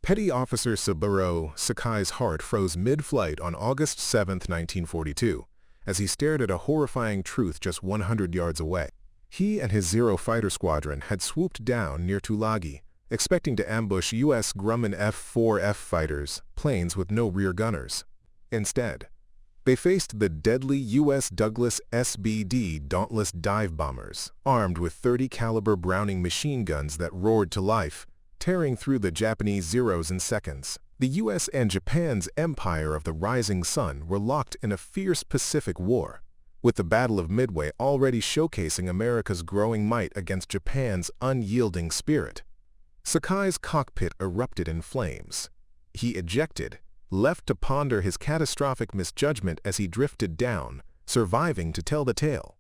Petty Officer Saburo Sakai's heart froze mid-flight on August 7, 1942, as he stared at a horrifying truth just 100 yards away. He and his Zero fighter squadron had swooped down near Tulagi, expecting to ambush US Grumman F4F fighters, planes with no rear gunners. Instead, they faced the deadly US Douglas SBD Dauntless dive bombers, armed with .30 caliber Browning machine guns that roared to life, tearing through the Japanese Zeros in seconds. The US and Japan's empire of the rising sun were locked in a fierce Pacific war, with the Battle of Midway already showcasing America's growing might against Japan's unyielding spirit. Sakai's cockpit erupted in flames. He ejected, left to ponder his catastrophic misjudgment as he drifted down, surviving to tell the tale.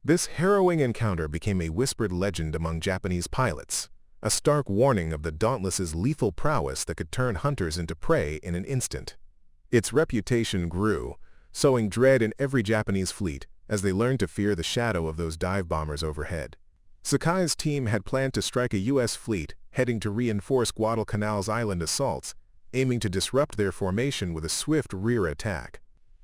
This harrowing encounter became a whispered legend among Japanese pilots, a stark warning of the Dauntless's lethal prowess that could turn hunters into prey in an instant. Its reputation grew, sowing dread in every Japanese fleet as they learned to fear the shadow of those dive bombers overhead. Sakai's team had planned to strike a U.S. fleet heading to reinforce Guadalcanal's island assaults, aiming to disrupt their formation with a swift rear attack.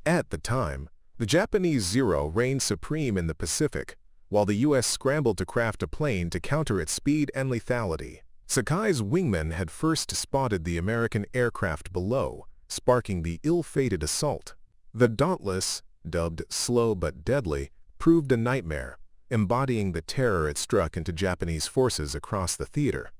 At the time, the Japanese Zero reigned supreme in the Pacific, while the U.S. scrambled to craft a plane to counter its speed and lethality. Sakai's wingman had first spotted the American aircraft below, sparking the ill-fated assault. The Dauntless, dubbed slow but deadly, proved a nightmare, embodying the terror it struck into Japanese forces across the theater.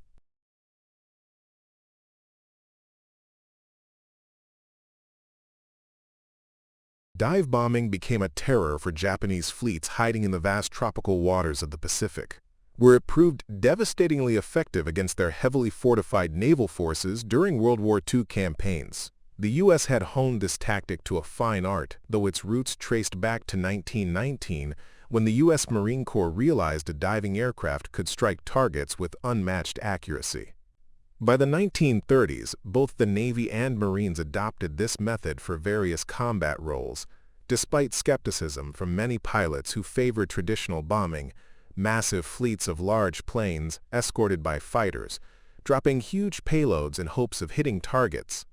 Dive bombing became a terror for Japanese fleets hiding in the vast tropical waters of the Pacific, where it proved devastatingly effective against their heavily fortified naval forces during World War II campaigns. The U.S. had honed this tactic to a fine art, though its roots traced back to 1919, when the U.S. Marine Corps realized a diving aircraft could strike targets with unmatched accuracy. By the 1930s, both the Navy and Marines adopted this method for various combat roles, despite skepticism from many pilots who favored traditional bombing, massive fleets of large planes escorted by fighters, dropping huge payloads in hopes of hitting targets.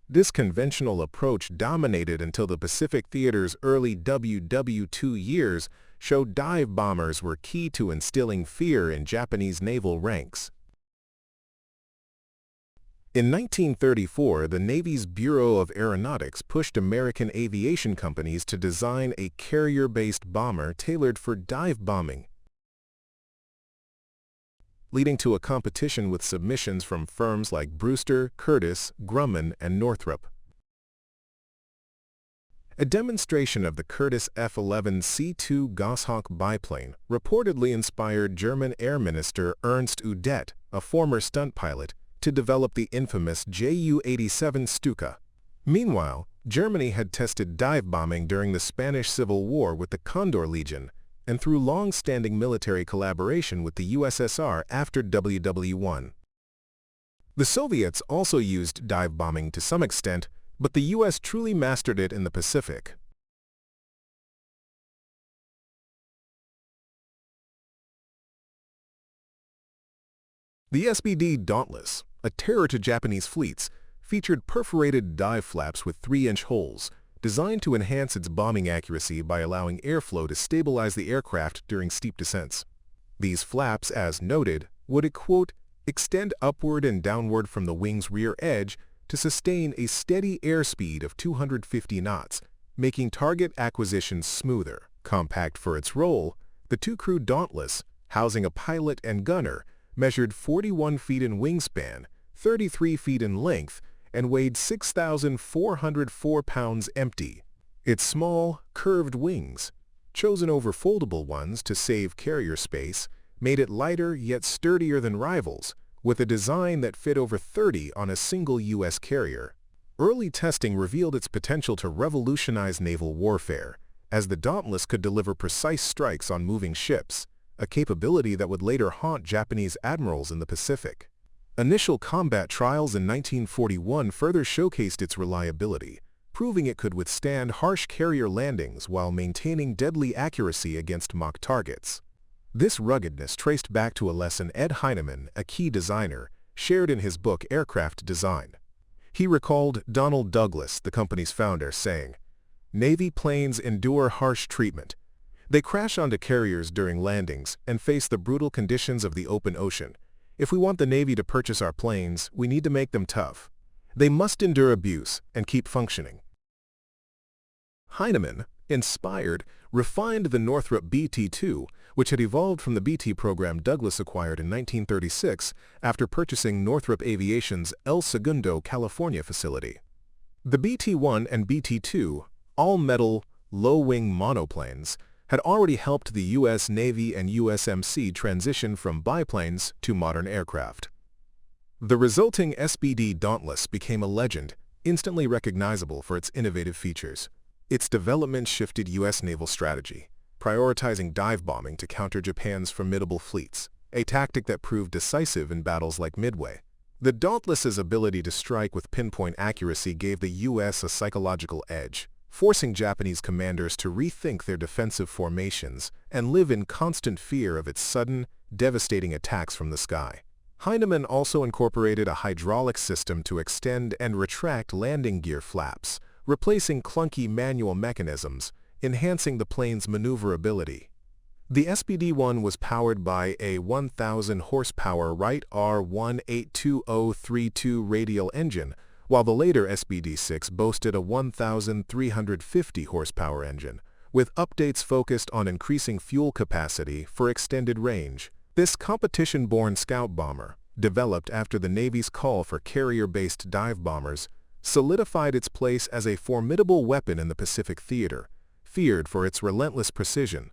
This conventional approach dominated until the Pacific theater's early WW2 years showed dive bombers were key to instilling fear in Japanese naval ranks. In 1934, the Navy's Bureau of Aeronautics pushed American aviation companies to design a carrier-based bomber tailored for dive bombing, leading to a competition with submissions from firms like Brewster, Curtiss, Grumman, and Northrop. A demonstration of the Curtiss F-11 C-2 Goshawk biplane reportedly inspired German Air Minister Ernst Udet, a former stunt pilot, to develop the infamous Ju-87 Stuka. Meanwhile, Germany had tested dive bombing during the Spanish Civil War with the Condor Legion, and through long-standing military collaboration with the USSR after WW1. The Soviets also used dive bombing to some extent, but the US truly mastered it in the Pacific. The SBD Dauntless, a terror to Japanese fleets, featured perforated dive flaps with 3-inch holes, designed to enhance its bombing accuracy by allowing airflow to stabilize the aircraft during steep descents. These flaps, as noted, would, quote, extend upward and downward from the wing's rear edge to sustain a steady airspeed of 250 knots, making target acquisition smoother. Compact for its role, the two-crew Dauntless, housing a pilot and gunner, measured 41 feet in wingspan, 33 feet in length, and weighed 6,404 pounds empty. Its small, curved wings, chosen over foldable ones to save carrier space, made it lighter yet sturdier than rivals, with a design that fit over 30 on a single U.S. carrier. Early testing revealed its potential to revolutionize naval warfare, as the Dauntless could deliver precise strikes on moving ships, a capability that would later haunt Japanese admirals in the Pacific. Initial combat trials in 1941 further showcased its reliability, proving it could withstand harsh carrier landings while maintaining deadly accuracy against mock targets. This ruggedness traced back to a lesson Ed Heinemann, a key designer, shared in his book Aircraft Design. He recalled Donald Douglas, the company's founder, saying, "Navy planes endure harsh treatment. They crash onto carriers during landings and face the brutal conditions of the open ocean. If we want the Navy to purchase our planes, we need to make them tough. They must endure abuse and keep functioning." Heinemann, inspired, refined the Northrop BT-2, which had evolved from the BT program Douglas acquired in 1936 after purchasing Northrop Aviation's El Segundo, California facility. The BT-1 and BT-2, all-metal, low-wing monoplanes, had already helped the U.S. Navy and USMC transition from biplanes to modern aircraft. The resulting SBD Dauntless became a legend, instantly recognizable for its innovative features. Its development shifted U.S. naval strategy, prioritizing dive bombing to counter Japan's formidable fleets, a tactic that proved decisive in battles like Midway. The Dauntless's ability to strike with pinpoint accuracy gave the U.S. a psychological edge, forcing Japanese commanders to rethink their defensive formations and live in constant fear of its sudden, devastating attacks from the sky. Heinemann also incorporated a hydraulic system to extend and retract landing gear flaps, replacing clunky manual mechanisms, enhancing the plane's maneuverability. The SBD-1 was powered by a 1,000-horsepower Wright R182O32 radial engine, while the later SBD-6 boasted a 1,350-horsepower engine, with updates focused on increasing fuel capacity for extended range. This competition-born scout bomber, developed after the Navy's call for carrier-based dive bombers, solidified its place as a formidable weapon in the Pacific theater, feared for its relentless precision.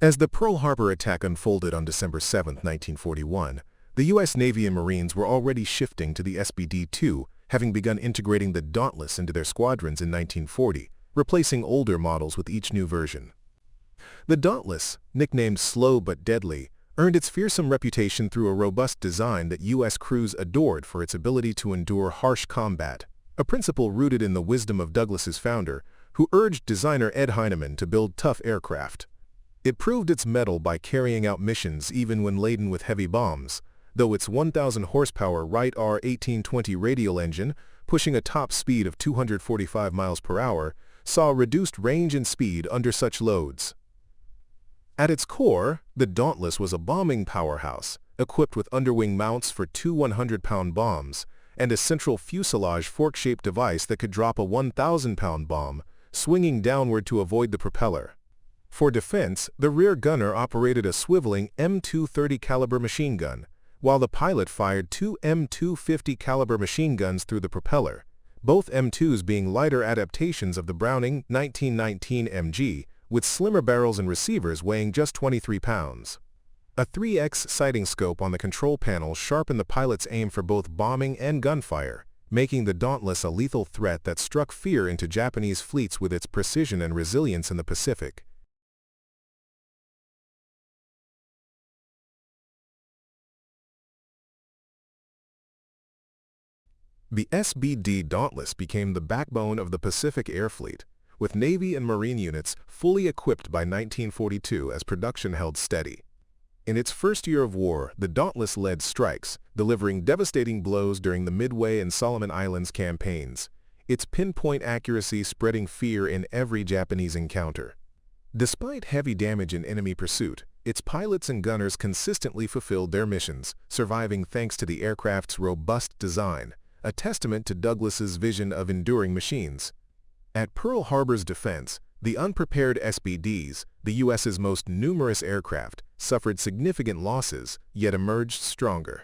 As the Pearl Harbor attack unfolded on December 7, 1941, the U.S. Navy and Marines were already shifting to the SBD-2, having begun integrating the Dauntless into their squadrons in 1940, replacing older models with each new version. The Dauntless, nicknamed Slow but Deadly, earned its fearsome reputation through a robust design that U.S. crews adored for its ability to endure harsh combat, a principle rooted in the wisdom of Douglas's founder, who urged designer Ed Heinemann to build tough aircraft. It proved its mettle by carrying out missions even when laden with heavy bombs, though its 1,000-horsepower Wright R1820 radial engine, pushing a top speed of 245 miles per hour, saw reduced range and speed under such loads. At its core, the Dauntless was a bombing powerhouse, equipped with underwing mounts for two 100-pound bombs, and a central fuselage fork-shaped device that could drop a 1,000-pound bomb, swinging downward to avoid the propeller. For defense, the rear gunner operated a swiveling M230 caliber machine gun, while the pilot fired two M250 caliber machine guns through the propeller, both M2s being lighter adaptations of the Browning 1919 MG, with slimmer barrels and receivers weighing just 23 pounds. A 3x sighting scope on the control panel sharpened the pilot's aim for both bombing and gunfire, making the Dauntless a lethal threat that struck fear into Japanese fleets with its precision and resilience in the Pacific. The SBD Dauntless became the backbone of the Pacific Air Fleet, with Navy and Marine units fully equipped by 1942 as production held steady. In its first year of war, the Dauntless led strikes, delivering devastating blows during the Midway and Solomon Islands campaigns, its pinpoint accuracy spreading fear in every Japanese encounter. Despite heavy damage in enemy pursuit, its pilots and gunners consistently fulfilled their missions, surviving thanks to the aircraft's robust design, a testament to Douglas's vision of enduring machines. At Pearl Harbor's defense, the unprepared SBDs, the U.S.'s most numerous aircraft, suffered significant losses, yet emerged stronger.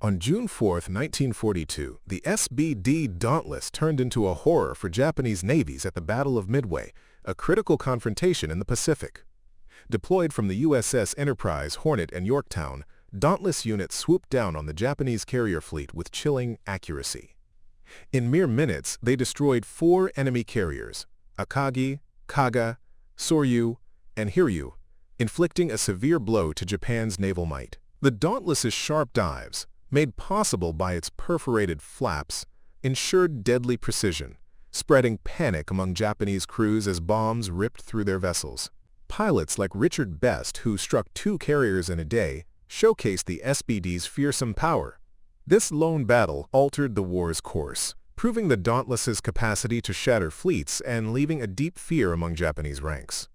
On June 4, 1942, the SBD Dauntless turned into a horror for Japanese navies at the Battle of Midway, a critical confrontation in the Pacific. Deployed from the USS Enterprise, Hornet, and Yorktown, Dauntless units swooped down on the Japanese carrier fleet with chilling accuracy. In mere minutes, they destroyed 4 enemy carriers, Akagi, Kaga, Soryu, and Hiryu, inflicting a severe blow to Japan's naval might. The Dauntless's sharp dives, made possible by its perforated flaps, ensured deadly precision, spreading panic among Japanese crews as bombs ripped through their vessels. Pilots like Richard Best, who struck 2 carriers in a day, showcased the SBD's fearsome power. This lone battle altered the war's course, proving the Dauntless's capacity to shatter fleets and leaving a deep fear among Japanese ranks.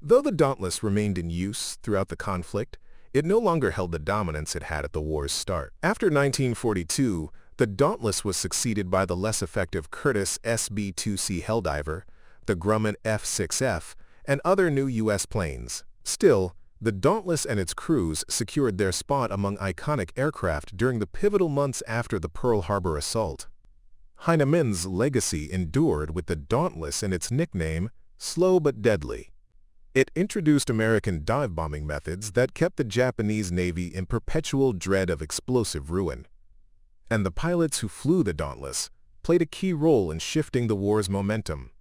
Though the Dauntless remained in use throughout the conflict, it no longer held the dominance it had at the war's start. After 1942, the Dauntless was succeeded by the less effective Curtiss SB-2C Helldiver, the Grumman F4F, and other new U.S. planes. Still, the Dauntless and its crews secured their spot among iconic aircraft during the pivotal months after the Pearl Harbor assault. Heinemann's legacy endured with the Dauntless and its nickname, Slow but Deadly. It introduced American dive-bombing methods that kept the Japanese Navy in perpetual dread of explosive ruin. And the pilots who flew the Dauntless played a key role in shifting the war's momentum.